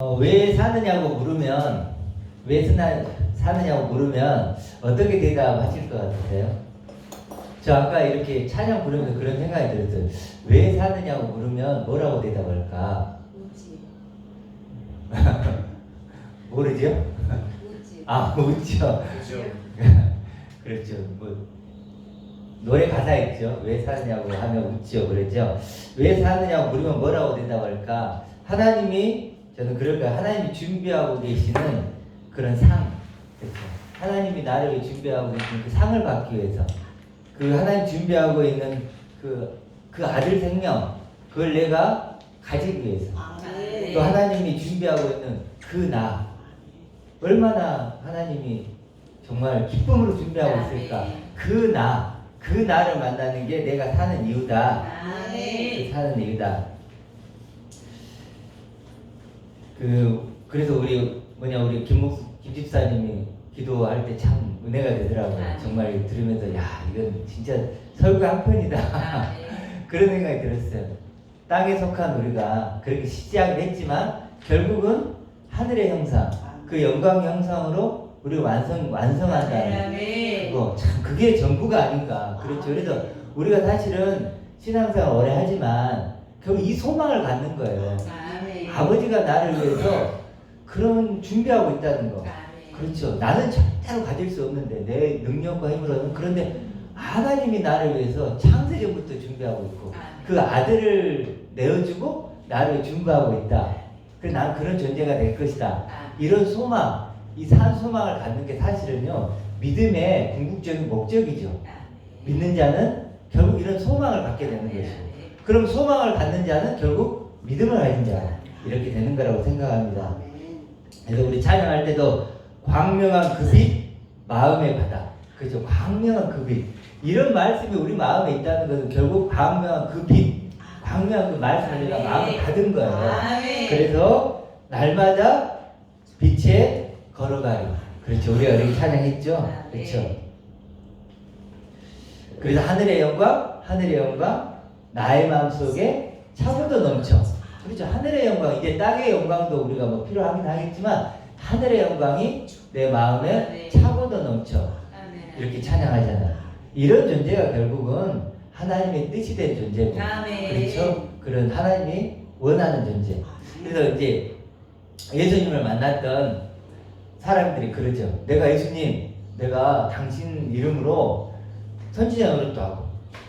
왜 사느냐고 물으면 사느냐고 물으면 어떻게 대답하실 것 같으세요? 저 아까 이렇게 찬양 부르면서 그런 생각이 들었어요. 왜 사느냐고 물으면 뭐라고 대답할까? 웃지. 모르죠? 웃지. 웃죠. 그렇죠. 그렇죠. 뭐 노래 가사 있죠. 왜 사느냐고 하면 웃죠. 그랬죠. 왜 사느냐고 물으면 뭐라고 대답할까? 저는 그럴까요? 하나님이 준비하고 계시는 그런 상, 그렇죠? 하나님이 나를 준비하고 계시는 그 상을 받기 위해서, 그 하나님 준비하고 있는 그 아들 생명, 그걸 내가 가지기 위해서, 또 하나님이 준비하고 있는 그 나, 얼마나 하나님이 정말 기쁨으로 준비하고 있을까? 그 나를 만나는 게 내가 사는 이유다. 사는 이유다. 그래서 우리 김 집사님이 기도할 때 참 은혜가 되더라고요. 정말 들으면서 이건 진짜 설교 한 편이다. 그런 생각이 들었어요. 땅에 속한 우리가 그렇게 시작을 했지만 결국은 하늘의 형상, 그 영광의 형상으로 우리를 완성한다는 거, 참 그게 전부가 아닌가. 그렇죠. 그래서 우리가 사실은 신앙생활 오래 하지만 결국 이 소망을 갖는 거예요. 아버지가 나를 위해서 그런 준비하고 있다는 거. 그렇죠. 나는 절대로 가질 수 없는데, 내 능력과 힘으로는. 그런데 하나님이 나를 위해서 창세전부터 준비하고 있고, 그 아들을 내어주고 나를 준비하고 있다. 그래서 난 그런 존재가 될 것이다. 이런 소망, 이 산 소망을 갖는 게 사실은요, 믿음의 궁극적인 목적이죠. 믿는 자는 결국 이런 소망을 갖게 되는 것이고, 그럼 소망을 갖는 자는 결국 믿음을 가진 자, 이렇게 되는 거라고 생각합니다. 그래서 우리 찬양할 때도 광명한 그 빛, 마음의 바다. 그죠? 광명한 그 빛. 이런 말씀이 우리 마음에 있다는 것은 결국 광명한 그 빛, 광명한 그 말씀을 우리가 마음에 받은 거예요. 그래서 날마다 빛에 걸어가리. 그렇죠. 우리가 이렇게 찬양했죠? 그렇죠. 그래서 하늘의 영광, 나의 마음속에 차고도 넘쳐. 그렇죠. 하늘의 영광, 이제 땅의 영광도 우리가 뭐 필요하긴 하겠지만 하늘의 영광이 내 마음에 차고도 넘쳐. 이렇게 찬양하잖아요. 이런 존재가 결국은 하나님의 뜻이 된 존재고, 그렇죠. 그런 하나님이 원하는 존재. 그래서 이제 예수님을 만났던 사람들이 그러죠. 내가 당신 이름으로 선지자 노릇도 하고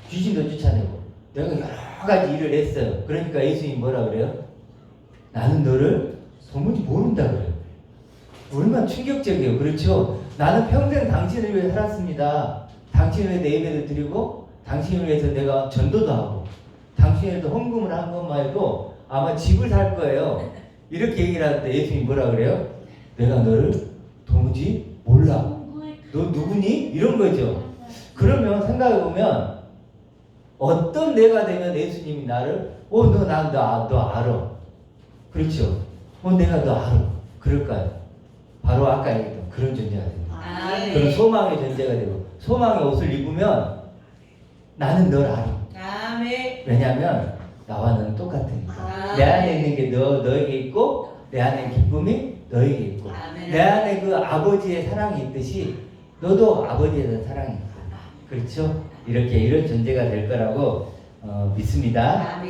귀신도 쫓아내고 내가 여러 가지 일을 했어요. 그러니까 예수님이 뭐라 그래요? 나는 너를 도무지 모른다 그래요. 얼마나 충격적이에요. 그렇죠? 나는 평생 당신을 위해 살았습니다. 당신을 위해 내 예배도 드리고 당신을 위해서 내가 전도도 하고 당신을 위해서 헌금을 한 것만 해도 아마 집을 살 거예요. 이렇게 얘기를 하는데 예수님이 뭐라 그래요? 내가 너를 도무지 몰라. 너 누구니? 이런 거죠. 그러면 생각해보면 어떤 내가 되면 예수님이 나를 너 알아. 그렇죠. 내가 너 알아. 그럴까요? 바로 아까 얘기했던 그런 존재가 됩니다. 그런 소망의 존재가 되고, 소망의 옷을 입으면 나는 널 알아. 왜냐하면 나와 너는 똑같으니까. 내 안에 있는 게 너에게 있고, 내 안에 있는 기쁨이 너에게 있고, 내 안에 그 아버지의 사랑이 있듯이 너도 아버지에 대한 사랑이 있고. 그렇죠? 이런 존재가 될 거라고 믿습니다.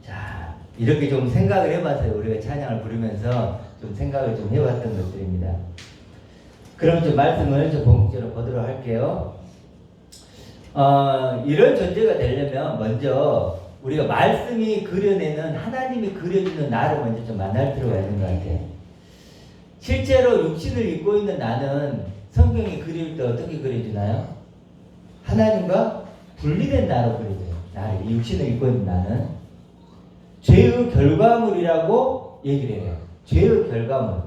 자, 이렇게 좀 생각을 해봤어요. 우리가 찬양을 부르면서 좀 생각을 좀 해봤던 것들입니다. 그럼 좀 말씀을 좀 본격적으로 보도록 할게요. 이런 존재가 되려면 먼저 우리가 말씀이 그려내는, 하나님이 그려주는 나를 먼저 좀 만날 필요가 있는 것 같아요. 실제로 육신을 입고 있는 나는 성경이 그릴 때 어떻게 그려주나요? 하나님과 분리된 나로 그려져요. 나를, 이 육신을 입고 있는 나는 죄의 결과물이라고 얘기를 해요. 죄의 결과물.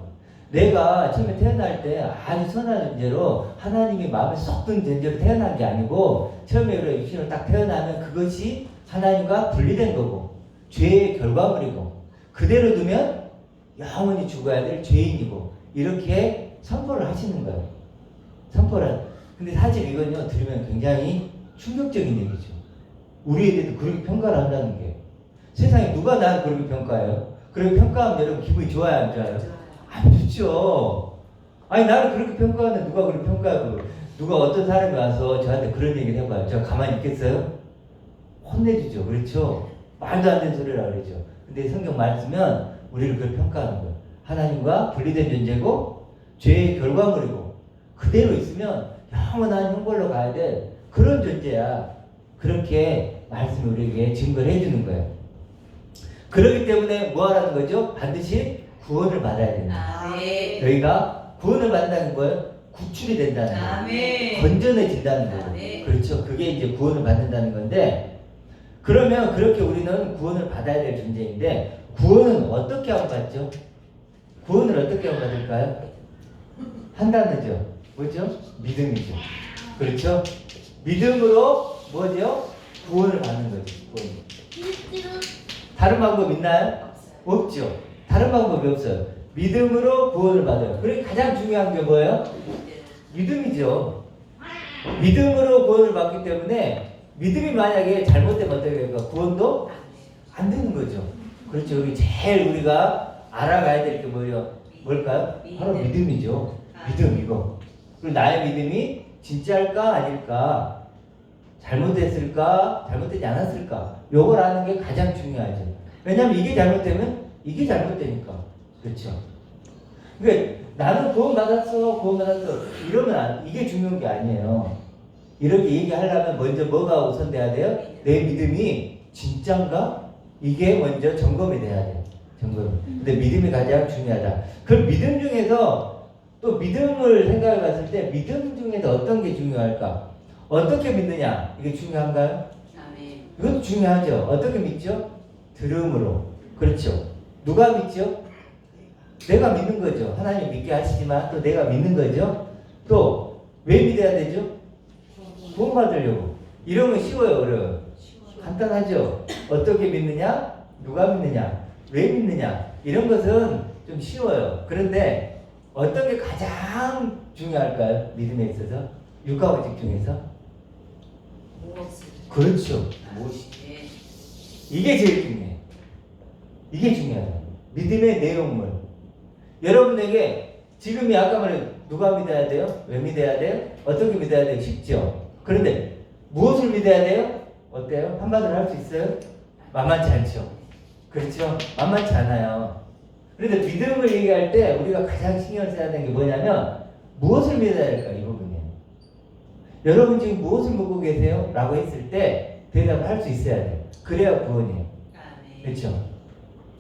내가 처음에 태어날 때 아주 선한 존재로 하나님이 마음에 쏙 든 존재로 태어난 게 아니고, 처음에 그래 육신으로 딱 태어나면 그것이 하나님과 분리된 거고 죄의 결과물이고, 그대로 두면 영원히 죽어야 될 죄인이고, 이렇게 선포를 하시는 거예요. 근데 사실 이건요, 들으면 굉장히 충격적인 얘기죠. 우리에 대해서 그렇게 평가를 한다는 게, 세상에 누가 나를 그렇게 평가해요? 그렇게 평가하면 여러분 기분이 좋아요, 안 좋아요? 안 좋죠. 아니 나를 그렇게 평가하는데 누가 그렇게 평가하고 누가 어떤 사람이 와서 저한테 그런 얘기를 해봐요. 제가 가만히 있겠어요? 혼내주죠. 그렇죠? 말도 안 되는 소리라 그러죠. 근데 성경 말씀은 우리를 그걸 평가하는 거예요. 하나님과 분리된 존재고 죄의 결과물이고 그대로 있으면 영원한 형벌로 가야 될 그런 존재야. 그렇게 말씀이 우리에게 증거를 해주는 거예요. 그렇기 때문에 뭐 하라는 거죠? 반드시 구원을 받아야 된다. 저희가 구원을 받는다는 거예요. 구출이 된다는 거예요. 건전해진다는 거예요. 그렇죠. 그게 이제 구원을 받는다는 건데 그러면 그렇게 우리는 구원을 받아야 될 존재인데 구원은 어떻게 하면 받죠? 구원을 어떻게 하면 받을까요? 한 단어죠. 뭐죠? 믿음이죠. 그렇죠? 믿음으로 뭐죠? 구원을 받는 거죠. 구원. 다른 방법 있나요? 없죠. 다른 방법이 없어요. 믿음으로 구원을 받아요. 그러니까 가장 중요한 게 뭐예요? 믿음이죠. 믿음으로 구원을 받기 때문에 믿음이 만약에 잘못되면 어떻게 될까? 구원도 안 되는 거죠. 그렇죠. 우리 제일 우리가 알아가야 될 게 뭘까요? 바로 믿음이죠. 믿음 이거. 그리고 나의 믿음이 진짜일까 아닐까? 잘못됐을까? 잘못되지 않았을까? 요걸 아는 게 가장 중요하죠. 왜냐하면 이게 잘못되면 이게 잘못되니까. 그렇죠. 그러니까 나는 구원받았어 이러면 이게 중요한 게 아니에요. 이렇게 얘기하려면 먼저 뭐가 우선돼야 돼요? 내 믿음이 진짠가? 이게 먼저 점검이 돼야 돼요. 점검. 근데 믿음이 가장 중요하다. 그 믿음 중에서 또 믿음을 생각해 봤을 때 믿음 중에서 어떤 게 중요할까? 어떻게 믿느냐? 이게 중요한가요? 이것도 중요하죠. 어떻게 믿죠? 들음으로. 그렇죠. 누가 믿죠? 내가 믿는 거죠. 하나님 믿게 하시지만 또 내가 믿는 거죠. 또 왜 믿어야 되죠? 구원 받으려고. 이러면 쉬워요, 어려워요? 간단하죠. 어떻게 믿느냐? 누가 믿느냐? 왜 믿느냐? 이런 것은 좀 쉬워요. 그런데 어떤 게 가장 중요할까요? 믿음에 있어서? 육가오직 중에서? 그렇죠. 무엇이? 이게 제일 중요해요. 이게 중요해요. 믿음의 내용물. 여러분에게 지금이 아까 말한 누가 믿어야 돼요? 왜 믿어야 돼요? 어떻게 믿어야 돼요? 쉽죠? 그런데 무엇을 믿어야 돼요? 어때요? 한마디로 할 수 있어요? 만만치 않죠? 그렇죠? 만만치 않아요. 그런데 믿음을 얘기할 때 우리가 가장 신경 써야 되는 게 뭐냐면 무엇을 믿어야 될까? 이 부분이에요. 여러분 지금 무엇을 믿고 계세요? 라고 했을 때 대답을 할 수 있어야 돼요. 그래야 구원이에요. 그렇죠?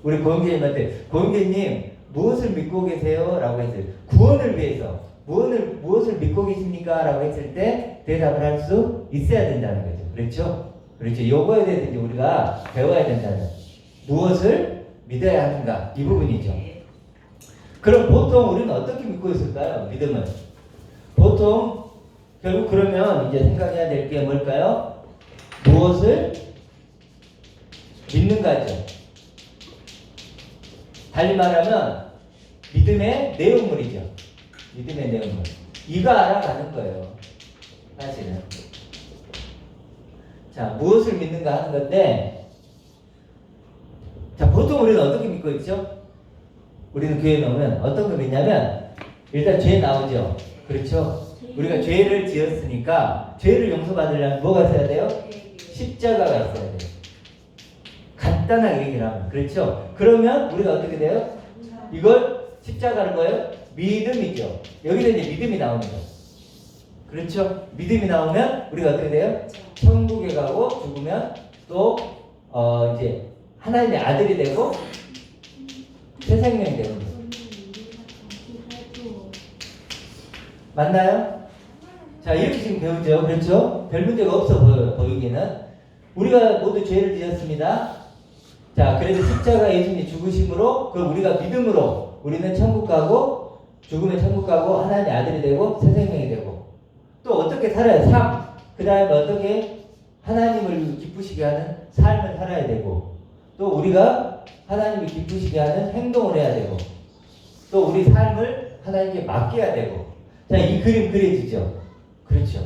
우리 고은계님한테 고은계님 무엇을 믿고 계세요? 라고 했어요. 구원을 위해서 무엇을 믿고 계십니까? 라고 했을 때 대답을 할 수 있어야 된다는 거죠. 그렇죠? 그렇죠. 요거에 대해서 이제 우리가 배워야 된다는 무엇을 믿어야 하는가 이 부분이죠. 그럼 보통 우리는 어떻게 믿고 있을까요? 믿음은 보통 결국 그러면 이제 생각해야 될 게 뭘까요? 무엇을 믿는가죠. 달리 말하면 믿음의 내용물이죠. 믿음의 내용물. 이거 알아가는 거예요. 사실은. 자, 무엇을 믿는가 하는 건데, 자, 보통 우리는 어떻게 믿고 있죠? 우리는 교회에 나오면 어떤 거 믿냐면, 일단 죄 나오죠. 그렇죠? 우리가 죄를 지었으니까, 죄를 용서받으려면 뭐가 있어야 돼요? 십자가가 있어야 돼요. 간단하게 얘기를 하면. 그렇죠? 그러면 우리가 어떻게 돼요? 이걸 십자가는 거예요? 믿음이죠. 여기서 이제 믿음이 나오는 거예요. 그렇죠? 믿음이 나오면 우리가 어떻게 돼요? 천국에 가고 죽으면 또 이제 하나님의 아들이 되고 새 생명이 되는 거예요. 맞나요? 자, 이렇게 지금 배우죠. 그렇죠? 별 문제가 없어 보이기는. 우리가 모두 죄를 지었습니다. 자, 그래서 십자가 예수님이 죽으심으로 그걸 우리가 믿음으로 우리는 천국 가고 죽으면 천국 가고 하나님의 아들이 되고 새 생명이 되고 또 어떻게 살아요? 삶. 그 다음에 어떻게 하나님을 기쁘시게 하는 삶을 살아야 되고 또 우리가 하나님을 기쁘시게 하는 행동을 해야 되고 또 우리 삶을 하나님께 맡겨야 되고 자, 이 그림 그려지죠? 그렇죠.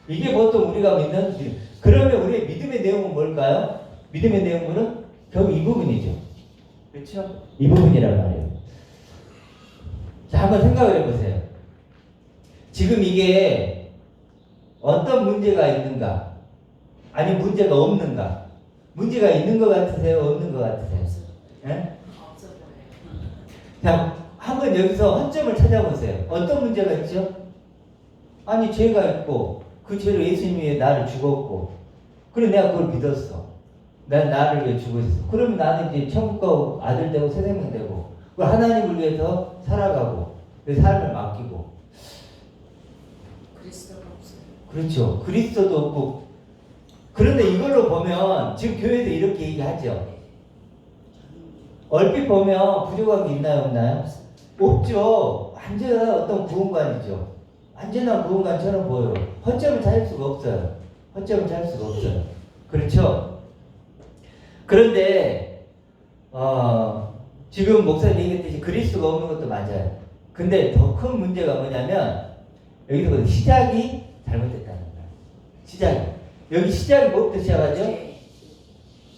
이게 보통 우리가 믿는 믿음. 그러면 우리의 믿음의 내용은 뭘까요? 믿음의 내용은 결국 이 부분이죠. 그렇죠? 이 부분이란 말이에요. 자, 한번 생각을 해보세요. 지금 이게 어떤 문제가 있는가? 아니면 문제가 없는가? 문제가 있는 것 같으세요? 없는 것 같으세요? 예? 없어 보여요. 자, 한번 여기서 허점을 찾아보세요. 어떤 문제가 있죠? 아니, 죄가 있고 그 죄로 예수님이 나를 죽었고 그래 내가 그걸 믿었어. 난 나를 위해 죽었어. 그러면 나는 이제 천국 가 아들 되고 새 생명 되고 그걸 하나님을 위해서 살아가고 내 삶을 맡기고 그리스도가 없어요. 그렇죠. 그리스도도 없고 그런데 이걸로 보면 지금 교회도 이렇게 얘기하죠. 얼핏 보면 부족한 게 있나요? 없나요? 없죠. 완전한 어떤 구원관이죠. 완전한 구원관처럼 보여요. 허점을 찾을 수가 없어요. 허점을 찾을 수가 없어요. 그렇죠? 그런데 지금 목사님 얘기했듯이 그리스도가 없는 것도 맞아요. 근데 더 큰 문제가 뭐냐면 여기서 시작이 잘못됐다는 거예요. 시작이. 여기 시작이 뭐부터 시작하죠?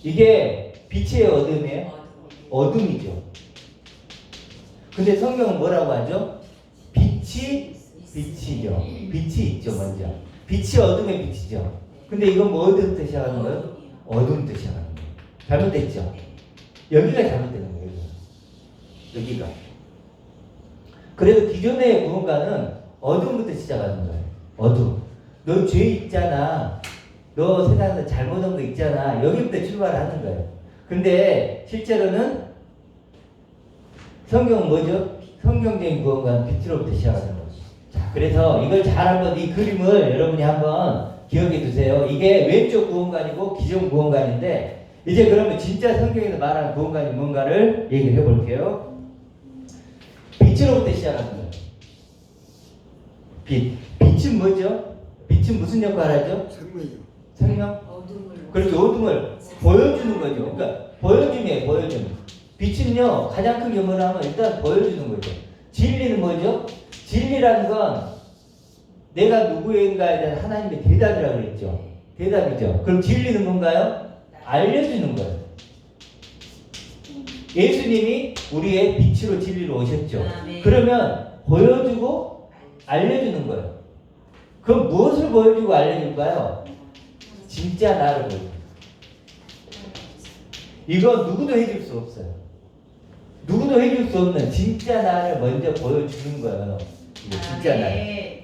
이게 빛이에요, 어둠이에요? 어둠이죠. 근데 성경은 뭐라고 하죠? 빛이죠. 빛이 있죠, 먼저. 빛이 어둠의 빛이죠. 근데 이건 뭐 어디부터 시작하는 거예요? 어둠부터 시작하는 거예요. 잘못됐죠? 여기가 잘못되는 거예요, 여기가. 그래서 기존의 구원가는 어둠부터 시작하는 거예요. 어둠. 너 죄 있잖아. 너 세상에서 잘못한 거 있잖아. 여기부터 출발하는 거예요. 근데 실제로는 성경은 뭐죠? 성경적인 구원과는 빛으로부터 시작하는 거죠. 자, 그래서 이걸 잘 한번 이 그림을 여러분이 한번 기억해 두세요. 이게 왼쪽 구원관이고 기존 구원관인데 이제 그러면 진짜 성경에서 말하는 구원관이 뭔가를 얘기를 해볼게요. 빛으로부터 시작하는 거예요. 빛은 뭐죠? 빛은 무슨 역할을 하죠? 생명이요. 생명? 어둠을. 그렇게 어둠을 보여주는 거죠. 그러니까 보여줌이에요, 보여줌. 빛은요, 가장 큰 게 뭐냐면 일단 보여주는 거죠. 진리는 뭐죠? 진리라는 건 내가 누구인가에 대한 하나님의 대답이라고 그랬죠. 대답이죠. 그럼 진리는 뭔가요? 알려주는 거예요. 예수님이 우리의 빛으로 진리로 오셨죠. 그러면 보여주고 알려주는 거예요. 그럼 무엇을 보여주고 알려줄까요? 진짜 나를 보여줘. 이건 누구도 해줄 수 없어요. 누구도 해줄 수 없는 진짜 나를 먼저 보여주는 거예요. 이게 진짜 나를.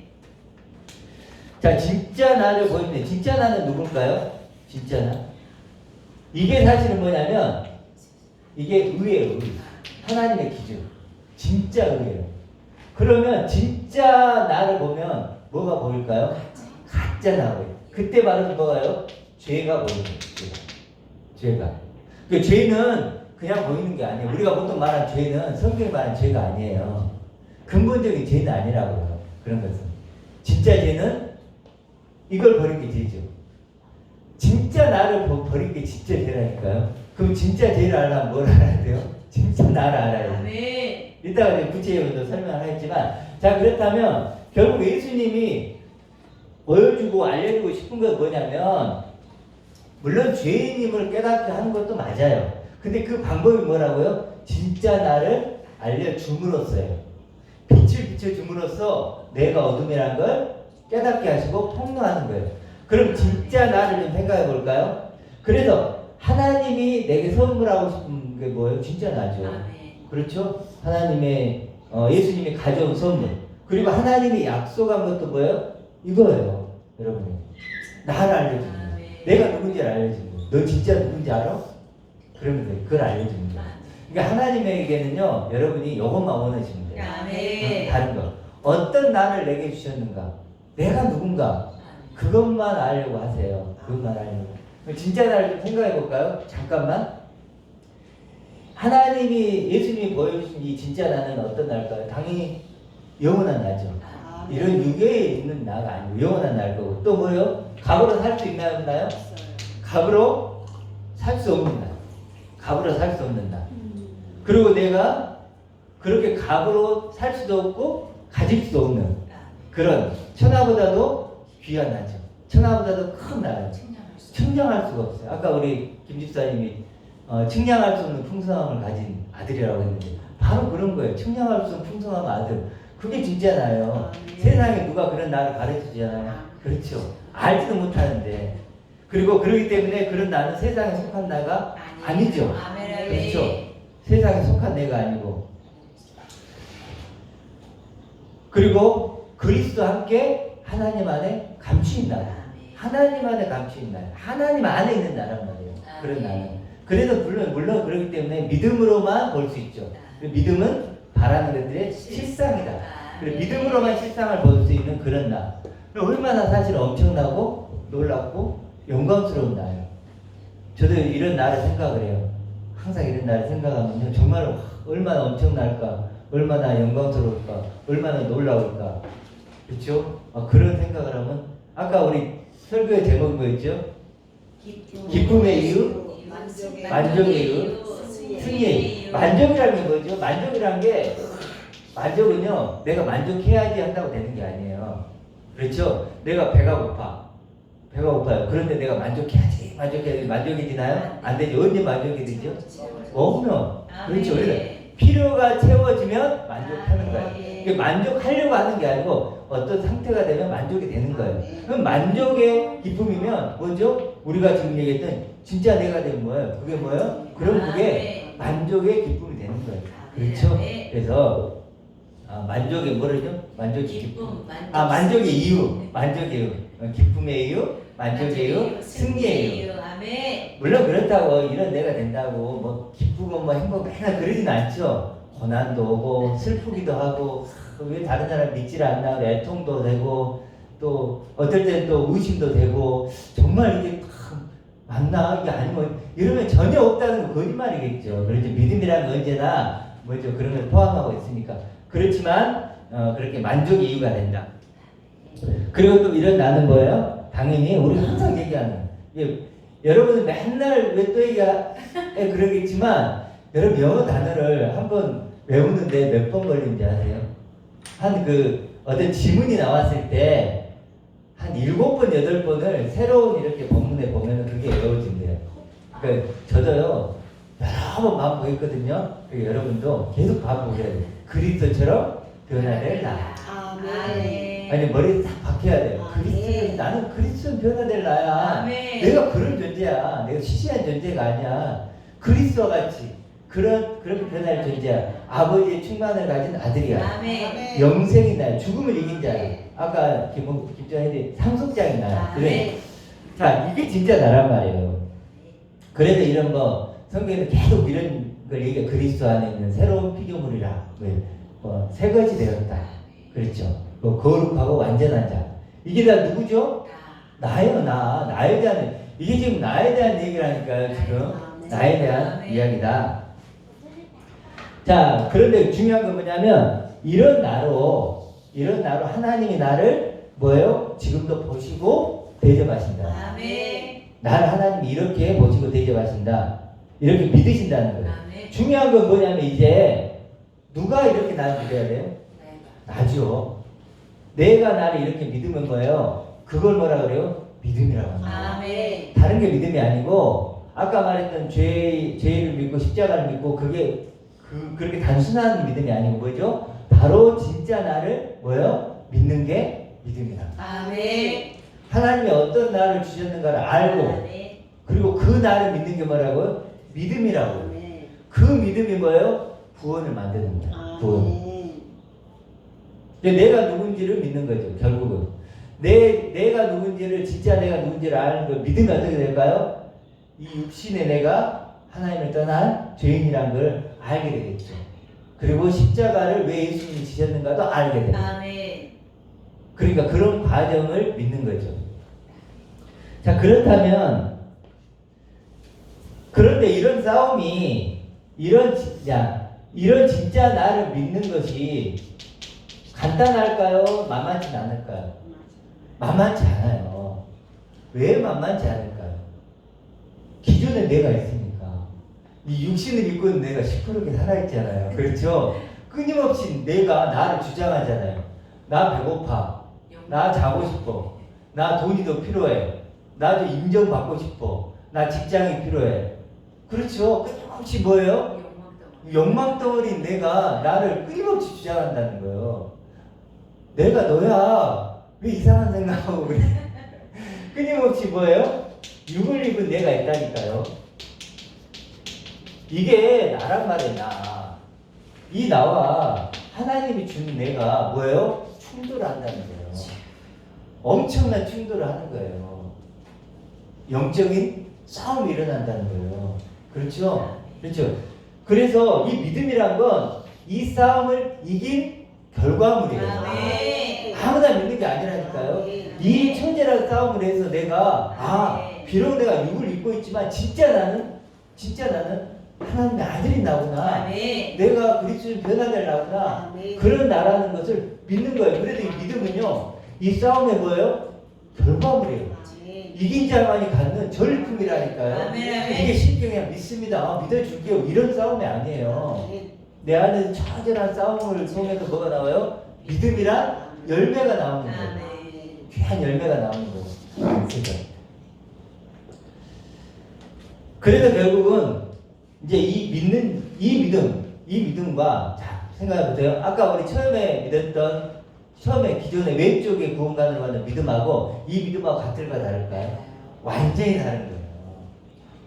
자, 진짜 나를 보여주는 진짜 나는 누굴까요? 진짜 나. 이게 사실은 뭐냐면 이게 의예요. 의. 하나님의 기준. 진짜 의예요. 그러면 진짜 나를 보면 뭐가 보일까요? 가짜 나 보여요. 그때 바로 뭐가요? 죄가 보이는 거예요. 죄가. 그 죄는 그냥 보이는 게 아니에요. 우리가 보통 말하는 죄는 성경이 말하는 죄가 아니에요. 근본적인 죄는 아니라고요. 그런 것은. 진짜 죄는 이걸 버린 게 죄죠. 진짜 나를 버린 게 진짜 죄라니까요. 그럼 진짜 죄를 알려면 뭘 알아야 돼요? 진짜 나를 알아야 돼요. 이따가 이제 구체적으로 설명을 하겠지만, 자, 그렇다면 결국 예수님이 보여주고 알려주고 싶은 건 뭐냐면, 물론 죄인임을 깨닫게 하는 것도 맞아요. 근데 그 방법이 뭐라고요? 진짜 나를 알려줌으로써요. 빛을 비춰줌으로써 내가 어둠이라는 걸 깨닫게 하시고 폭로하는 거예요. 그럼 진짜 나를 좀 생각해 볼까요? 그래서 하나님이 내게 선물하고 싶은 게 뭐예요? 진짜 나죠. 그렇죠? 하나님의 예수님이 가져온 선물. 그리고 하나님이 약속한 것도 뭐예요? 이거예요. 여러분이. 나를 알려주는 거예요. 내가 누군지를 알려주는 거예요. 너 진짜 누군지 알아? 그러면 돼. 그걸 알려주는 거예요. 그러니까 하나님에게는요, 여러분이 이것만 원하시면 돼요. 다른 거. 어떤 나를 내게 주셨는가? 내가 누군가? 그것만 알려고 하세요. 그것만 알려고. 진짜 나를 좀 생각해 볼까요? 잠깐만. 하나님이, 예수님이 보여주신 이 진짜 나는 어떤 나일까요? 당연히 영원한 나죠. 이런 육에 있는 나가 아니고 영원한 날 거고. 또 뭐요? 갑으로 살 수 있나요? 없나요? 갑으로 살 수 없는 날. 갑으로 살 수 없는 날. 그리고 내가 그렇게 갑으로 살 수도 없고 가질 수도 없는 그런 천하보다도 귀한 나죠. 천하보다도 큰 나죠. 청정할 수가 없어요. 아까 우리 김 집사님이 측량할 수 없는 풍성함을 가진 아들이라고 했는데 바로 그런 거예요. 측량할 수 없는 풍성한 아들. 그게 진짜나요. 세상에 누가 그런 나를 가르쳐주잖아요. 그렇죠. 알지도 못하는데. 그리고 그러기 때문에 그런 나는 세상에 속한 나가 아니죠. 그렇죠. 세상에 속한 내가 아니고. 그리고 그리스도와 함께 하나님 안에 감추인 나라. 하나님 안에 감추인 나라. 하나님 안에 있는 나란 말이에요. 그런 나는. 그래서 물론 그렇기 때문에 믿음으로만 볼 수 있죠. 믿음은 바라는 것들의 실상이다. 그리고 믿음으로만 실상을 볼 수 있는 그런 나. 얼마나 사실 엄청나고 놀랍고 영광스러운 나예요. 저도 이런 나를 생각을 해요. 항상 이런 나를 생각하면요. 정말 얼마나 엄청날까, 얼마나 영광스러울까, 얼마나 놀라울까. 그렇죠? 그런 생각을 하면 아까 우리 설교의 제목이 뭐였죠? 기쁨의 이유, 만족의 이유, 승리의 이유. 만족이라는 게 뭐죠? 만족은요, 내가 만족해야지 한다고 되는 게 아니에요. 그렇죠? 내가 배가 고파요. 그런데 내가 만족해야지. 만족이 되나요? 안 되죠. 언제 만족이 되죠? 없으면. 그렇죠. 그래서 필요가 채워지면 만족하는 거예요. 만족하려고 하는 게 아니고 어떤 상태가 되면 만족이 되는 거예요. 그럼 만족의 기쁨이면 뭐죠? 우리가 지금 얘기했던 진짜 내가 되는 거예요. 그게 뭐예요? 그럼 그게 만족의 기쁨이 되는 거예요. 그렇죠? 그래서 만족의 뭐라죠? 만족의 기쁨. 만족의 이유. 기쁨의 이유, 만족의 이유, 승리의 이유. 물론 그렇다고 이런 내가 된다고 뭐 기쁘고 뭐 행복 맨날 그러진 않죠. 고난도 오고 슬프기도 하고 왜 다른 사람 믿지를 않나 애통도 되고 또 어떨 때는 또 의심도 되고 정말 이게 맞나 이게 아니면 이러면 전혀 없다는 거 거짓말이겠죠. 그렇죠. 믿음이라는 건 언제나 뭐죠 그런 걸 포함하고 있으니까. 그렇지만 그렇게 만족의 이유가 된다. 그리고 또 이런 나는 뭐예요? 당연히 우리가 항상 얘기하는 여러분은 맨날 왜 또 그러겠지만 여러분 영어 단어를 한번 외우는데 몇 번 걸리는지 아세요? 어떤 지문이 나왔을 때 한 7번, 8번을 새로운 이렇게 본문에 보면 그게 외워진대요. 그러니까 저도요 여러 번 마음 보였거든요. 여러분도 계속 봐보세요. 그리스도처럼 변화될 나. 아니 머리에 딱 박혀야 돼요. 나는 그리스도는 변화될 나야. 내가 그런 존재야. 내가 시시한 존재가 아니야. 그리스도와 같이 그렇게 변할 존재야. 아버지의 충만을 가진 아들이야. 영생이 나야. 죽음을 이긴 자야. 아까 김정현이 상속자인 나야. 그래. 자, 이게 진짜 나란 말이에요. 그래서 이런 거 성경에는 계속 이런 걸 얘기해. 그리스도 안에 있는 새로운 피조물이라. 새 것이 되었다. 그렇죠. 거룩하고 완전한 자. 이게 다 누구죠? 나예요, 나에 대한, 이게 지금 나에 대한 얘기라니까요, 지금. 나에 대한 이야기다. 자, 그런데 중요한 건 뭐냐면, 이런 나로 하나님이 나를 뭐예요? 지금도 보시고 대접하신다. 나를 하나님이 이렇게 보시고 대접하신다. 이렇게 믿으신다는 거예요. 중요한 건 뭐냐면, 이제, 누가 이렇게 나를 믿어야 돼요? 나죠. 내가 나를 이렇게 믿으면 뭐예요? 그걸 뭐라 그래요? 믿음이라고 합니다. 다른 게 믿음이 아니고 아까 말했던 죄를 믿고 십자가를 믿고 그게 그렇게 단순한 믿음이 아니고 뭐죠? 바로 진짜 나를 뭐예요? 믿는 게 믿음이다. 하나님이 어떤 나를 주셨는가를 알고 그리고 그 나를 믿는 게 뭐라고요? 믿음이라고. 그 믿음이 뭐예요? 구원을 만드는 거야. 구원. 내가 누군지를 믿는 거죠. 결국은 내가 누군지를 진짜 내가 누군지를 아는 걸 믿으면 어떻게 될까요? 이 육신의 내가 하나님을 떠난 죄인이란 걸 알게 되겠죠. 그리고 십자가를 왜 예수님이 지셨는가도 알게 돼요. 그러니까 그런 과정을 믿는 거죠. 자, 그렇다면 그런데 이런 싸움이 이런 진짜 나를 믿는 것이 간단할까요? 만만치 않을까요? 만만치 않아요. 왜 만만치 않을까요? 기존에 내가 있으니까. 이 육신을 입고 있는 내가 시퍼렇게 살아있잖아요. 그렇죠? 끊임없이 내가 나를 주장하잖아요. 나 배고파. 나 자고 싶어. 나 돈이 더 필요해. 나도 인정받고 싶어. 나 직장이 필요해. 그렇죠. 끊임없이 뭐예요? 욕망덩어리인 내가 나를 끊임없이 주장한다는 거예요. 내가 너야. 왜 이상한 생각하고 그래? 끊임없이 뭐예요? 육을 입은 내가 있다니까요. 이게 나란 말이야, 나. 이 나와 하나님이 준 내가 뭐예요? 충돌한다는 거예요. 엄청난 충돌을 하는 거예요. 영적인 싸움이 일어난다는 거예요. 그렇죠? 그렇죠? 그래서 이 믿음이란 건 이 싸움을 이긴 결과물이에요. 아무나 믿는 게 아니라니까요. 이 천재랑 싸움을 해서 내가 비록 내가 육을 입고 있지만 진짜 나는 하나님의 아들이 나구나. 내가 그리스도인 변화될 나구나. 그런 나라는 것을 믿는 거예요. 그래도 이 믿음은요, 이 싸움의 뭐예요? 결과물이에요. 이긴 자만이 갖는 전리품이라니까요. 이게 신경이 믿습니다. 믿어줄게요. 이런 싸움이 아니에요. 내 안에서 처절한 싸움을 통해서 뭐가 나와요? 믿음이란 열매가 나오는 거예요. 귀한 열매가 나오는 거예요. 그래서 결국은 이제 이 믿음과 자 생각해 보세요. 아까 우리 처음에 기존의 왼쪽에 구원관을 받는 믿음하고 이 믿음하고 같을까 다를까요? 완전히 다른 거예요.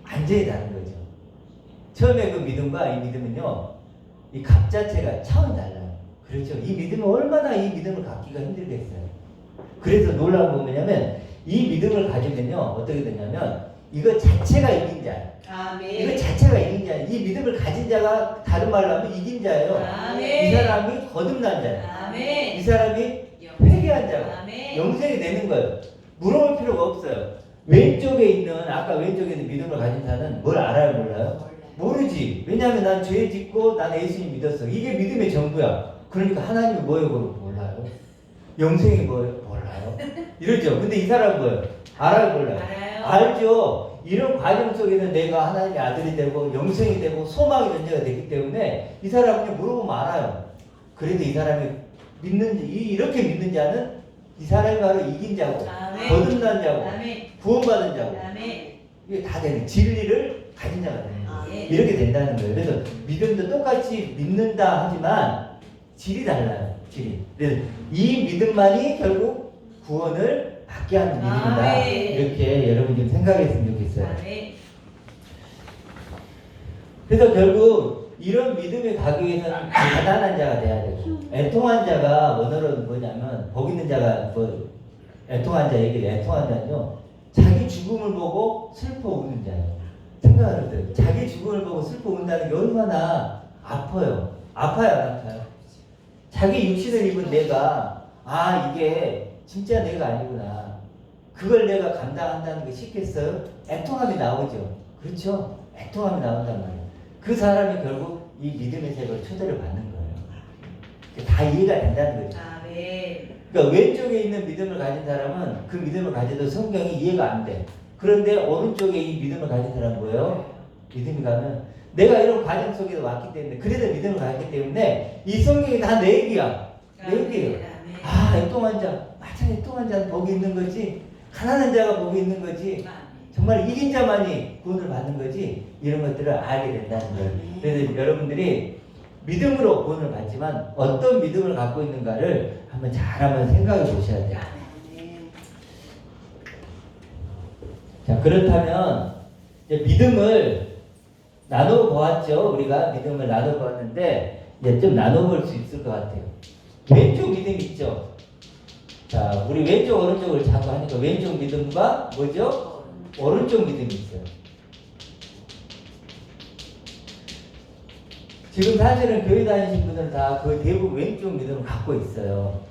완전히 다른 거죠. 처음에 그 믿음과 이 믿음은요, 이 값 자체가 차원이 달라요. 그렇죠. 이 믿음은 얼마나 이 믿음을 갖기가 힘들겠어요. 그래서 놀라운 건 뭐냐면 이 믿음을 가지면요 어떻게 되냐면 이거 자체가 이긴 자예요. 이거 자체가 이긴 자예요. 이 믿음을 가진 자가 다른 말로 하면 이긴 자예요. 이 사람이 거듭난 자예요. 이 사람이 회개한 자고 영생이 되는 거예요. 물어볼 필요가 없어요. 왼쪽에 있는 아까 왼쪽에 있는 믿음을 가진 자는 뭘 알아요, 몰라요? 모르지. 왜냐하면 난 죄 짓고 난 예수님 믿었어. 이게 믿음의 전부야. 그러니까 하나님이 뭐예요? 몰라요. 영생이 뭐예요? 몰라요. 이러죠. 근데 이 사람은 뭐예요? 알아요, 몰라요? 알죠. 이런 과정 속에서 내가 하나님의 아들이 되고 영생이 되고 소망의 존재가 되기 때문에 이 사람은 물어보면 알아요. 그래도 이 사람이 이렇게 믿는 자는 이 사람이 바로 이긴 자고 거듭난 자고 구원받은 자고 이게 다 되는 진리를 가진 자가 되는 거예요. 이렇게 된다는 거예요. 그래서 믿음도 똑같이 믿는다 하지만 질이 달라요. 질이. 그래서 이 믿음만이 결국 구원을 받게 하는 믿음이다. 이렇게 여러분 좀 생각했으면 좋겠어요. 그래서 결국 이런 믿음에 가기 위해서는 가난한 자가 돼야 되고 애통한 자가 원어로 뭐냐면 복 있는 자가 애통한 자 얘기를 애통한 자는요 자기 죽음을 보고 슬퍼 우는 자예요. 생각을 해보세요. 자기 죽음을 보고 슬퍼 운다는 게 얼마나 아파요. 아파요, 안 아파요? 자기 육신을 입은 내가 이게 진짜 내가 아니구나. 그걸 내가 감당한다는 게 쉽겠어요? 애통함이 나오죠. 그렇죠? 애통함이 나온단 말이에요. 그 사람이 결국 이 믿음의 세계로 초대를 받는 거예요. 다 이해가 된다는 거죠. 그러니까 왼쪽에 있는 믿음을 가진 사람은 그 믿음을 가져도 성경이 이해가 안 돼. 그런데 오른쪽에 이 믿음을 가진 사람은 뭐예요? 믿음이 가면 내가 이런 과정 속에서 왔기 때문에 그래도 믿음을 가졌기 때문에 이 성경이 다 내 얘기야. 내 얘기예요. 애통한 자. 맞아, 애통한 자는 복이 있는 거지. 가난한 자가 복이 있는 거지. 정말 이긴 자만이 구원을 받는 거지. 이런 것들을 알게 된다는 거예요. 그래서 여러분들이 믿음으로 구원을 받지만 어떤 믿음을 갖고 있는가를 한번 생각해 보셔야 돼요. 자, 그렇다면 이제 믿음을 나눠 보았죠. 우리가 믿음을 나눠 보았는데 이제 좀 나눠 볼 수 있을 것 같아요. 왼쪽 믿음 있죠. 자, 우리 왼쪽 오른쪽을 자꾸 하니까 왼쪽 믿음과 뭐죠? 오른쪽 믿음이 있어요. 지금 사실은 교회 다니신 분들은 다 거의 대부분 왼쪽 믿음을 갖고 있어요.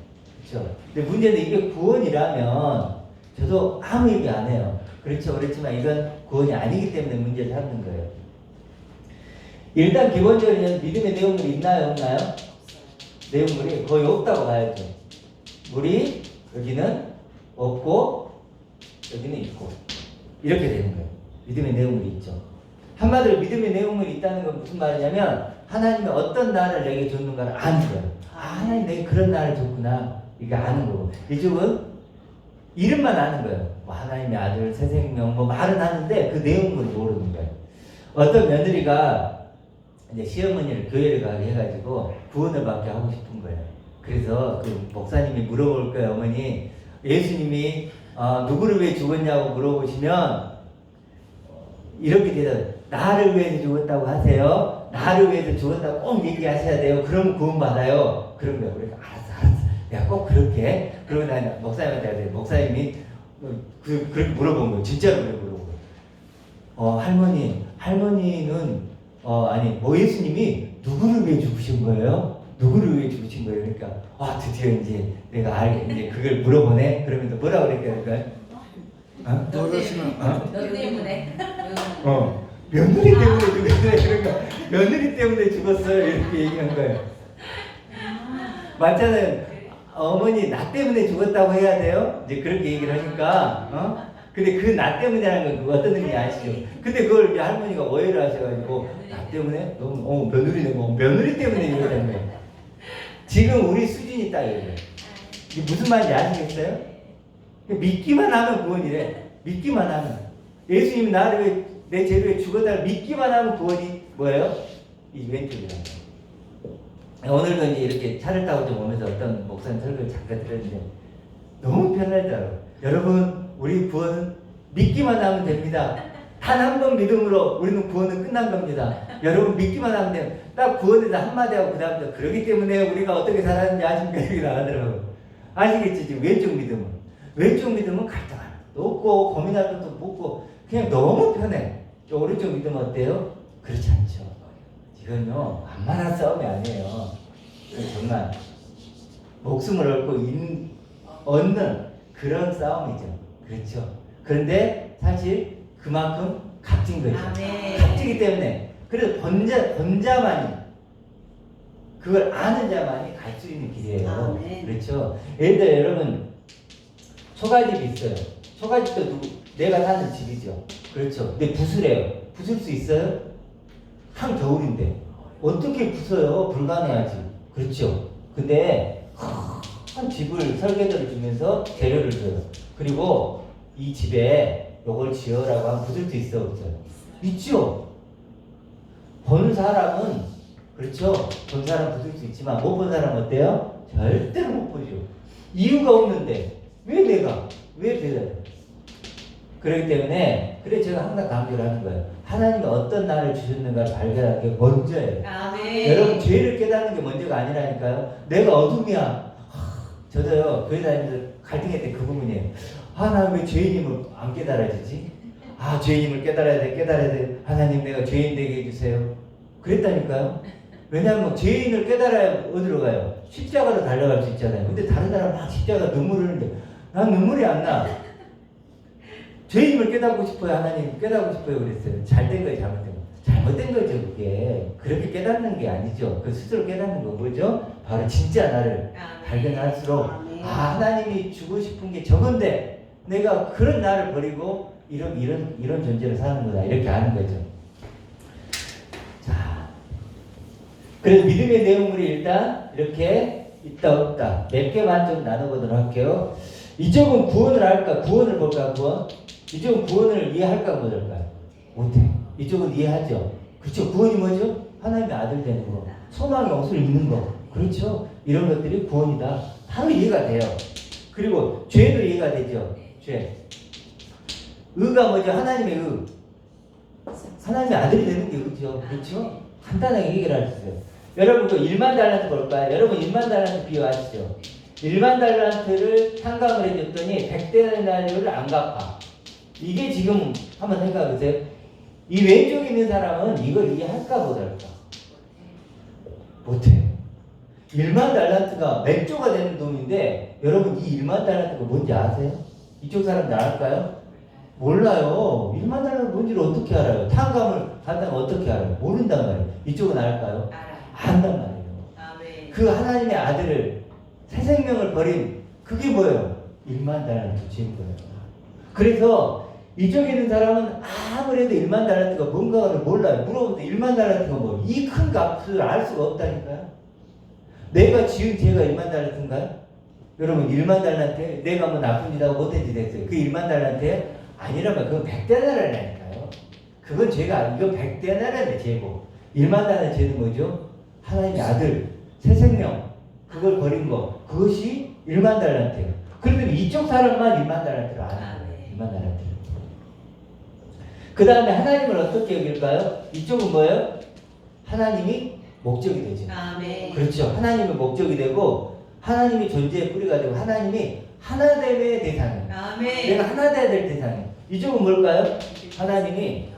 그렇죠? 근데 문제는 이게 구원이라면 저도 아무 얘기 안 해요. 그렇죠. 그렇지만 이건 구원이 아니기 때문에 문제를 삼는 거예요. 일단 기본적으로 믿음의 내용물이 있나요? 없나요? 내용물이 거의 없다고 봐야죠. 물이 여기는 없고 여기는 있고 이렇게 되는 거예요. 믿음의 내용물이 있죠. 한마디로 믿음의 내용물이 있다는 건 무슨 말이냐면 하나님이 어떤 나를 내게 줬는가를 아는 거예요. 하나님 내게 그런 나를 줬구나. 이거 아는 거고 이쪽은 이름만 아는 거예요. 하나님의 아들, 새 생명 말은 하는데 그 내용물을 모르는 거예요. 어떤 며느리가 이제 시어머니를 교회를 가게 해가지고 구원을 받게 하고 싶은 거예요. 그래서 그 목사님이 물어볼 거예요. 어머니, 예수님이 누구를 위해 죽었냐고 물어보시면 이렇게 대답해요. 나를 위해서 죽었다고 하세요. 나를 위해서 죽었다고 꼭 얘기하셔야 돼요. 그럼 구원 받아요. 그런 거예요. 그러니까 알았어. 내가 꼭 그렇게. 그러고 난 목사님한테 하세요. 목사님이 그렇게 물어본 거예요. 진짜로 그렇게 물어본 거예요. 할머니는 아니 예수님이 누구를 위해 죽으신 거예요? 누구를 위해 죽으신 거예요? 그러니까 드디어 이제 내가 알게 이제 그걸 물어보네. 그러면 또 뭐라고 그랬을까요? 너 때문에. 며느리 때문에 죽었어요. 그러니까 며느리 때문에 죽었어요. 이렇게 얘기한 거예요. 맞잖아요. 어머니 나 때문에 죽었다고 해야 돼요? 이제 그렇게 얘기를 하니까 근데 그 나 때문이라는 건 어떤 의미 아시죠? 근데 그걸 이제 할머니가 오해를 하셔가지고 나 때문에? 너무 며느리네. 며느리 때문에 이러는 거예요. 지금 우리 수준이 딱 이래요. 이게 무슨 말인지 아시겠어요? 믿기만 하면 구원이래. 믿기만 하면. 예수님이 나를 왜 내 죄를 위해 죽었다고 믿기만 하면 구원이 뭐예요? 이 왼쪽이라는 거예요. 오늘도 이제 이렇게 차를 타고 좀 오면서 어떤 목사님 설교를 잠깐 들었는데 너무 편하더라고요. 여러분, 우리 구원은 믿기만 하면 됩니다. 단 한 번 믿음으로 우리는 구원은 끝난 겁니다. 여러분, 믿기만 하면 돼요. 딱 구원에서 한마디 하고 그 다음부터 그러기 때문에 우리가 어떻게 살았는지 아십니까? 이렇게 나가더라고요. 아시겠지? 지금 왼쪽 믿음은. 왼쪽 믿음은 갈등할 것도 없고 고민할 것도 없고 그냥 너무 편해. 오른쪽 믿음은 어때요? 그렇지 않죠. 이건요, 만만한 싸움이 아니에요. 정말 목숨을 얻는 그런 싸움이죠. 그렇죠. 그런데 사실 그만큼 값진 거죠. 값지기 때문에. 그래서 본자만이, 그걸 아는 자만이 갈 수 있는 길이에요. 그렇죠. 예를 들어 여러분, 초가집이 있어요. 초가집도 내가 사는 집이죠. 그렇죠. 근데 부수래요. 부술 수 있어요? 한겨울인데 어떻게 부숴요? 불가능하지. 그렇죠. 근데 큰 집을 설계도를 주면서 재료를 줘요. 그리고 이 집에 요걸 지어라고 하면 부술 수 있어 없어요? 있죠. 본 사람은 그렇죠. 본 사람 부술 수 있지만 못 본 사람은 어때요? 절대로 못 보죠. 이유가 없는데 왜 내가? 그렇기 때문에 그래 제가 항상 강조를 하는 거예요. 하나님이 어떤 나를 주셨는가를 발견하는 게 먼저예요. 여러분, 죄를 깨닫는 게 먼저가 아니라니까요. 내가 어둠이야. 저도요, 교회 다니면서 갈등했던 그 부분이에요. 나 왜 죄인임을 안 깨달아지지? 죄인임을 깨달아야 돼. 하나님, 내가 죄인 되게 해주세요. 그랬다니까요. 왜냐하면 죄인을 깨달아야 어디로 가요? 십자가로 달려갈 수 있잖아요. 근데 다른 사람은 막 십자가 눈물을 흘리는데 난 눈물이 안 나. 죄인임을 깨닫고 싶어요. 하나님 깨닫고 싶어요. 그랬어요. 잘된 거예요, 잘못된 거. 잘못된 거죠, 그게. 그렇게 깨닫는 게 아니죠. 그 스스로 깨닫는 거 뭐죠? 바로 진짜 나를 발견할수록 하나님이 주고 싶은 게 저건데 내가 그런 나를 버리고 이런 존재로 사는 거다. 이렇게 아는 거죠. 자, 그래서 믿음의 내용물이 일단 이렇게 있다 없다 몇 개만 좀 나눠보도록 할게요. 이쪽은 구원을 할까? 구원을 볼까? 구원? 이쪽은 구원을 이해할까? 못할까요? 못해. 이쪽은 이해하죠. 그렇죠. 구원이 뭐죠? 하나님의 아들 되는 거, 소망의 옷을 입는 거. 그렇죠. 이런 것들이 구원이다. 바로 이해가 돼요. 그리고 죄도 이해가 되죠. 죄. 의가 뭐죠? 하나님의 의. 하나님의 아들이 되는 게 의죠. 그렇죠. 간단하게 해결할 수 있어요. 여러분 그 1만 달란트 볼까요? 여러분 1만 달란트 비유 아시죠? 1만 달란트를 탕감을 해줬더니 100데나리온을 안 갚아. 이게 지금 한번 생각해보세요. 이 왼쪽에 있는 사람은 이걸 이해할까 못할까? 못해요. 1만 달란트가 몇 조가 되는 돈인데 여러분 이 1만 달란트가 뭔지 아세요? 이쪽 사람 알까요? 몰라요. 1만 달란트 뭔지를 어떻게 알아요? 탕감을 받다면 어떻게 알아요? 모른단 말이에요. 이쪽은 알까요? 안단 말이에요. 그 하나님의 아들을 새 생명을 버린 그게 뭐예요? 1만 달란트 주인 거예요. 그래서 이쪽에 있는 사람은 아무래도 1만 달란트가 뭔가를 몰라요. 물어보면 1만 달란트가 뭐 이 큰 값을 알 수가 없다니까요. 내가 지은 죄가 1만 달란트인가요? 여러분 1만 달란트에 내가 뭐 나쁜 짓 하고 못된 짓 했어요. 그 1만 달란트에 아니라면 그건 100데나리온이라니까요. 그건 죄가 아니고 이건 100대 나라의 죄고 1만 달러의 죄는 뭐죠? 하나님의 아들 새 생명 그걸 버린 거 그것이 1만 달란트예요. 그런데 이쪽 사람만 1만 달란트를 안 하는 거예요. 1만 달란트를. 그 다음에 하나님을 어떻게 여길까요? 이쪽은 뭐예요? 하나님이 목적이 되죠. 아멘. 그렇죠. 하나님이 목적이 되고 하나님이 존재의 뿌리가 되고 하나님이 하나됨의 대상이에요. 아멘. 내가 하나 돼야 될 대상이에요. 이쪽은 뭘까요? 하나님이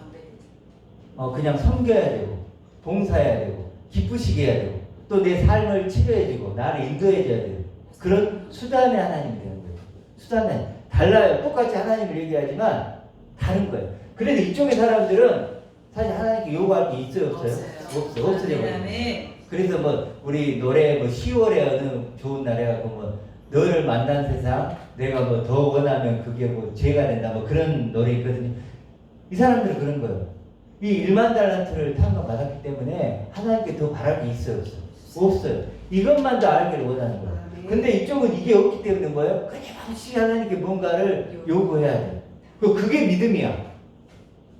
그냥 섬겨야 되고 봉사해야 되고 기쁘시게 해야 되고 또 내 삶을 치료해주고 나를 인도해줘야 되고 그런 수단의 하나님이 되는 거예요. 수단은 달라요. 똑같이 하나님을 얘기하지만 다른 거예요. 그래도 이쪽의 사람들은 사실 하나님께 요구할 게 있어요, 없어요? 없어요. 없어요. 그래서 뭐 우리 노래 뭐 10월에 어느 좋은 날 해갖고 뭐 너를 만난 세상 내가 뭐 더 원하면 그게 뭐 죄가 된다 뭐 그런 노래 있거든요. 이 사람들은 그런 거예요. 이 1만 달란트를 탕감 받았기 때문에 하나님께 더 바랄 게 있어요, 없어요? 없어요. 이것만 더 알기를 원하는 거예요. 근데 이쪽은 이게 없기 때문에 뭐예요? 끊임없이 하나님께 뭔가를 요구해야 돼요. 그게 믿음이야.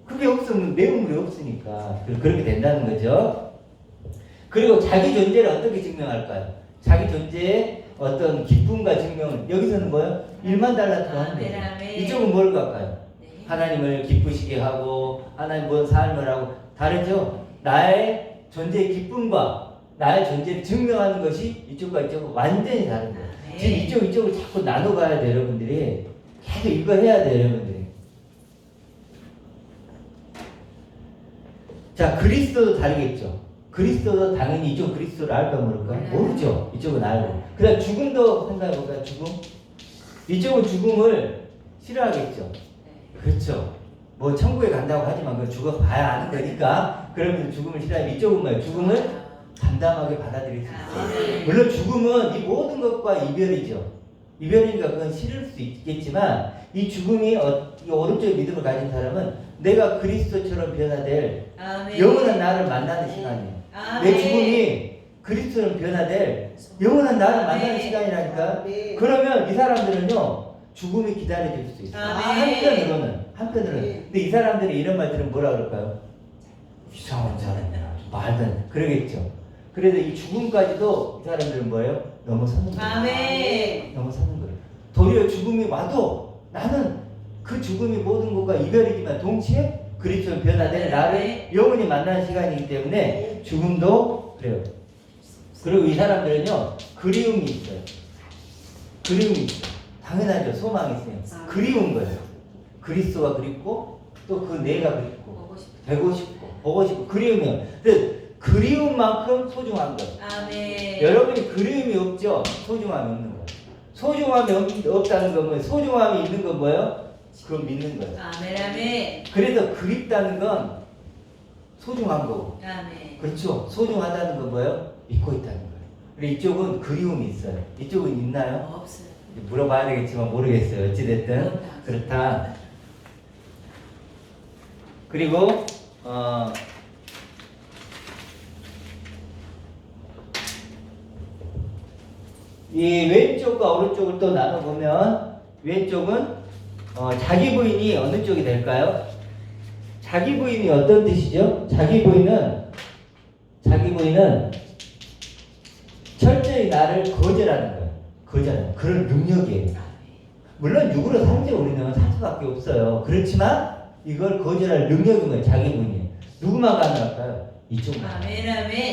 그게 없으면 내용물이 없으니까 그렇게 된다는 거죠. 그리고 자기 존재를 어떻게 증명할까요? 자기 존재의 어떤 기쁨과 증명을 여기서는 뭐예요? 1만 달란트로 하는 거예요. 이쪽은 뭘 갈까요? 하나님을 기쁘시게 하고 하나님 뭔 삶을 하고 다르죠? 나의 존재의 기쁨과 나의 존재를 증명하는 것이 이쪽과 이쪽은 완전히 다른 거예요. 지금 이쪽을 자꾸 나눠가야 돼요, 여러분들이. 계속 이거 해야 돼요, 여러분들이. 자, 그리스도도 다르겠죠. 그리스도도 당연히 이쪽 그리스도를 알까 모를까? 모르죠. 이쪽은 알고. 그 다음 죽음도 생각해볼까요? 죽음? 이쪽은 죽음을 싫어하겠죠. 그렇죠. 뭐 천국에 간다고 하지만 그 죽어봐야 아는 거니까 그러면 죽음을 싫어하면 이쪽은 뭐예요? 죽음을 담담하게 받아들일 수 있어요. 물론 죽음은 이 모든 것과 이별이죠. 이별이니까 그건 싫을 수 있겠지만 이 죽음이 이 오른쪽 믿음을 가진 사람은 내가 그리스도처럼 변화될 영원한 나를 만나는 시간이에요. 내 죽음이 그리스도처럼 변화될 영원한 나를 만나는 시간이라니까. 그러면 이 사람들은요 죽음이 기다려질 수 있어요. 한편으로는. 근데 이 사람들이 이런 말 들으면 뭐라 그럴까요? 이상한 사람이야. 말든 그러겠죠. 그래도 이 죽음까지도 이 사람들은 뭐예요? 넘어서는 거예요. 넘어서는 거예요. 도리어 죽음이 와도 나는 그 죽음이 모든 것과 이별이지만 동시에 그리스도로 변화되는 나를 영원히 만나는 시간이기 때문에 죽음도 그래요. 그리고 이 사람들은요 그리움이 있어요. 그리움이 있어요. 당연하죠. 소망이 있어요. 그리운 거예요. 그리스도가 그립고 또 그 내가 그립고 되고 싶고 보고 싶고 그리우면 그리움만큼 소중한 거예요. 여러분이 그리움이 없죠? 소중함이 없는 거예요. 소중함이 없다는 건 뭐예요? 소중함이 있는 건 뭐예요? 그건 믿는 거예요. 그래서 그립다는 건 소중한 거고. 그렇죠. 소중하다는 건 뭐예요? 믿고 있다는 거예요. 그리고 이쪽은 그리움이 있어요. 이쪽은 있나요? 없어요. 물어봐야 되겠지만 모르겠어요. 어찌됐든 그렇다. 그리고 이 왼쪽과 오른쪽을 또 나눠보면 왼쪽은 자기 부인이 어느 쪽이 될까요? 자기 부인이 어떤 뜻이죠? 자기 부인은 철저히 나를 거절하는 거예요. 거절하는 그런 능력이에요. 물론 육으로 살죠. 우리는 살 수밖에 없어요. 그렇지만 이걸 거절할 능력인 거예요. 자기 부인이. 누구만 가능할까요? 이쪽만.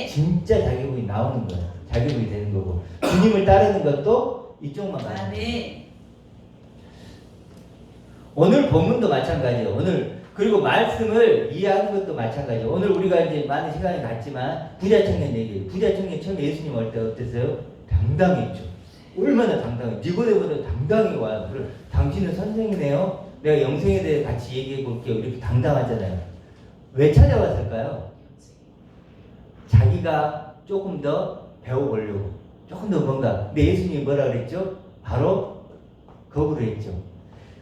진짜 자기 부인이 나오는 거예요. 자기 부인이 되는 거고. 주님을 따르는 것도 이쪽만 가능해요. 오늘 본문도 마찬가지예요. 그리고 말씀을 이해하는 것도 마찬가지예요. 오늘 우리가 이제 많은 시간이 갔지만 부자 청년 얘기예요. 부자 청년 처음 예수님 올 때 어땠어요? 당당했죠. 얼마나 당당해. 니고데보다 당당히 와요. 그럼 당신은 선생이네요. 내가 영생에 대해 같이 얘기해 볼게요. 이렇게 당당하잖아요. 왜 찾아왔을까요? 자기가 조금 더 배워보려고. 조금 더 뭔가. 근데 예수님이 뭐라 그랬죠? 바로 거부를 했죠.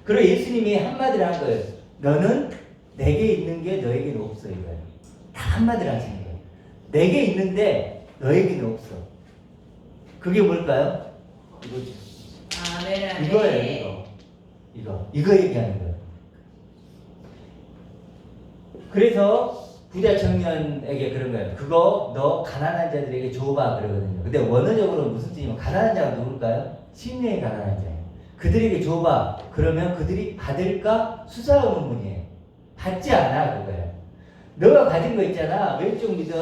그리고 예수님이 한마디를 한 거예요. 너는 내게 있는 게 너에게는 없어. 이거예요. 다 한마디를 하신 거예요. 내게 있는데 너에게는 없어. 그게 뭘까요? 이거죠. 이거예요. 이거 얘기하는 거예요. 그래서 부자 청년에게 그런 거예요. 그거 너 가난한 자들에게 줘봐 그러거든요. 근데 원어적으로 무슨 뜻이냐면 가난한 자가 누굴까요? 심령이 가난한 자예요. 그들에게 줘봐. 그러면 그들이 받을까? 수사 의문이에요. 받지 않아 그거예요. 너가 가진 거 있잖아. 왼쪽 믿음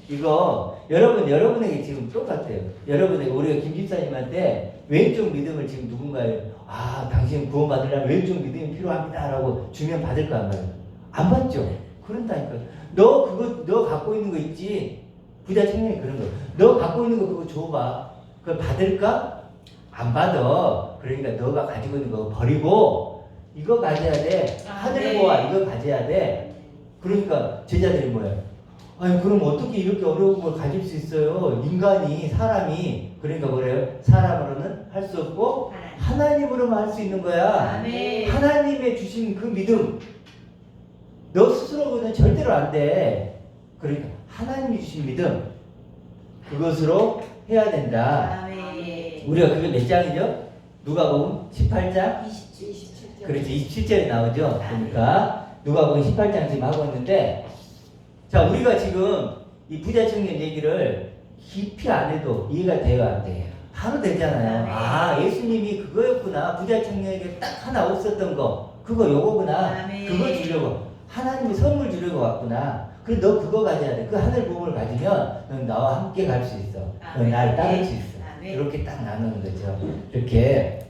이거 여러분에게 지금 똑같아요. 여러분에게 우리가 김 집사님한테 왼쪽 믿음을 지금 누군가요? 아 당신 구원 받으려면 왼쪽 믿음이 필요합니다라고 주면 받을까 안 받을까? 안 받죠. 그런다니까. 너 갖고 있는 거 있지? 부자 청년이 그런 거. 너 갖고 있는 거 그거 줘봐. 그걸 받을까? 안 받아. 그러니까 너가 가지고 있는 거 버리고 이거 가져야 돼. 하늘 보아 이거 가져야 돼. 그러니까 제자들이 뭐예요? 아니 그럼 어떻게 이렇게 어려운 걸 가질 수 있어요? 인간이 사람이 그러니까 뭐래요? 사람으로는 할 수 없고 하나님으로만 할 수 있는 거야. 아멘. 하나님의 주신 그 믿음 너 스스로는 절대로 안 돼. 그러니까 하나님이 주신 믿음 그것으로 해야 된다. 아멘. 우리가 그게 몇 장이죠? 누가복음 18장? 27장. 그렇지 27절에 나오죠. 그러니까 누가복음 18장 지금 하고 있는데 자 우리가 지금 이 부자 청년 얘기를 깊이 안 해도 이해가 돼요 안 돼요? 바로 되잖아요. 아 예수님이 그거였구나. 부자 청년에게 딱 하나 없었던 거 그거 요거구나. 그거 주려고 하나님이 선물 주려고 왔구나. 그래 너 그거 가져야 돼. 그 하늘 보험을 가지면 넌 나와 함께 갈 수 있어. 넌 나를 따를 수 있어. 이렇게 딱 나누는 거죠. 이렇게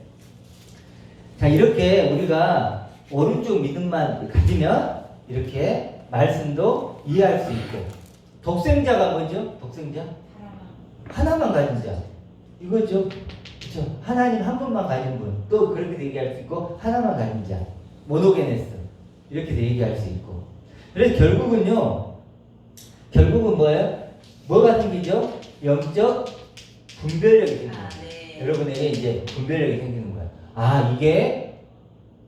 자 이렇게 우리가 오른쪽 믿음만 가지면 이렇게 말씀도 이해할 수 있고 독생자가 뭐죠? 독생자? 하나만 가진 자 이거죠. 그렇죠? 하나님 한 분만 가진 분 또 그렇게 얘기할 수 있고 하나만 가진 자 모노게네스 이렇게 얘기할 수 있고 그래서 결국은 뭐예요? 뭐가 생기죠? 영적 분별력이 생깁니다. 여러분에게 이제 분별력이 생기는 거예요. 아 이게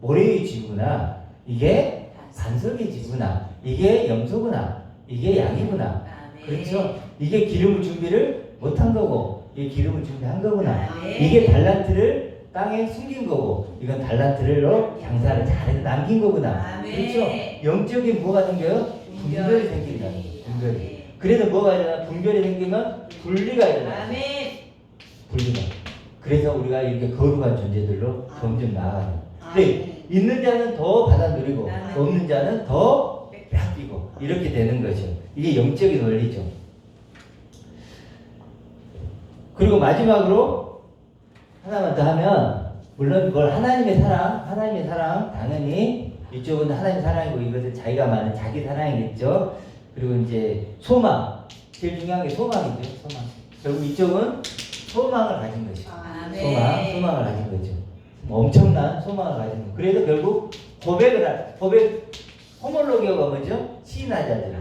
모래의 지구구나. 이게 반석의 지구구나. 이게 염소구나. 이게 양이구나. 그렇죠? 이게 기름을 준비를 못한 거고 이게 기름을 준비한 거구나. 이게 달란트를 땅에 숨긴 거고 이건 달란트로 장사를 잘해서 남긴 거구나. 그렇죠? 영적인 뭐가 생겨요? 분별이 생긴다. 분별이. 그래서 뭐가 일어나? 분별이 생기면 분리가 일어나. 분리가. 그래서 우리가 이렇게 거룩한 존재들로 점점 나아가요. 근데 있는 자는 더 받아 누리고 없는 자는 더 뺏기고 이렇게 되는 거죠. 이게 영적인 원리죠. 그리고 마지막으로 하나만 더 하면 물론 그걸 하나님의 사랑 당연히 이쪽은 하나님의 사랑이고 이것은 자기가 말하는 자기 사랑이겠죠. 그리고 이제 소망 제일 중요한 게 소망이죠. 소망. 결국 이쪽은 소망을 가진 것이죠. 소망을 가진 거죠. 엄청난 소망을 가진 거. 그래서 결국 고백 호몰로게오가 뭐죠? 시인하자들.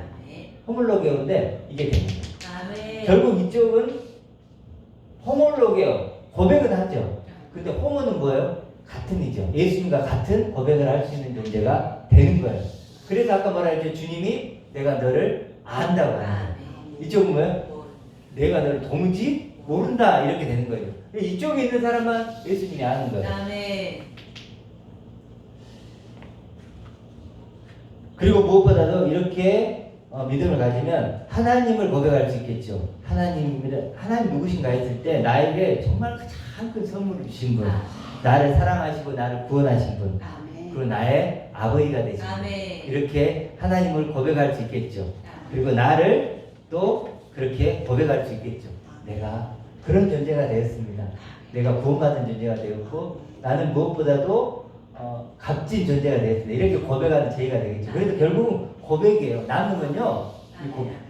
호몰로게오인데 이게 됩니다. 결국 이쪽은 호몰로게오 고백은 하죠. 근데 호모는 뭐예요? 같은 이죠. 예수님과 같은 고백을 할 수 있는 존재가 되는 거예요. 그래서 아까 뭐라 했죠? 주님이 내가 너를 안다고 하는 거예요. 이쪽은 뭐예요? 내가 너를 도무지 모른다 이렇게 되는 거예요. 이쪽에 있는 사람만 예수님이 아는 거예요. 그리고 무엇보다도 이렇게 믿음을 가지면 하나님을 고백할 수 있겠죠. 하나님 누구신가 했을 때 나에게 정말 가장 큰 선물을 주신 분, 나를 사랑하시고 나를 구원하신 분, 그리고 나의 아버지가 되신 분, 이렇게 하나님을 고백할 수 있겠죠. 그리고 나를 또 그렇게 고백할 수 있겠죠. 내가 그런 존재가 되었습니다. 내가 구원받은 존재가 되었고 나는 무엇보다도 값진 존재가 되었습니다. 이렇게 고백하는 제의가 되겠죠. 그래서 결국은 고백이에요. 나무는요.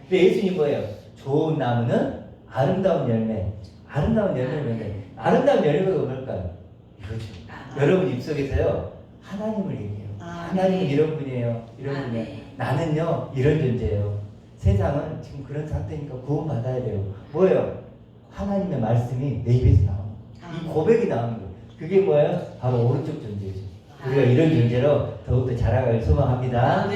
근데 예수님 뭐예요? 좋은 나무는 아름다운 열매. 아름다운 열매는 아름다운 열매가 뭘까요? 이거죠. 여러분 입속에서요. 하나님을 얘기해요. 하나님은 이런 분이에요. 이런 분이에요. 나는요. 이런 존재예요. 세상은 지금 그런 상태니까 구원받아야 돼요. 뭐예요? 하나님의 말씀이 내 입에서 나옵니다. 이 고백이 나오는 거예요. 그게 뭐예요? 바로 오른쪽 존재죠. 우리가 이런 존재로 더욱더 자라갈 소망합니다.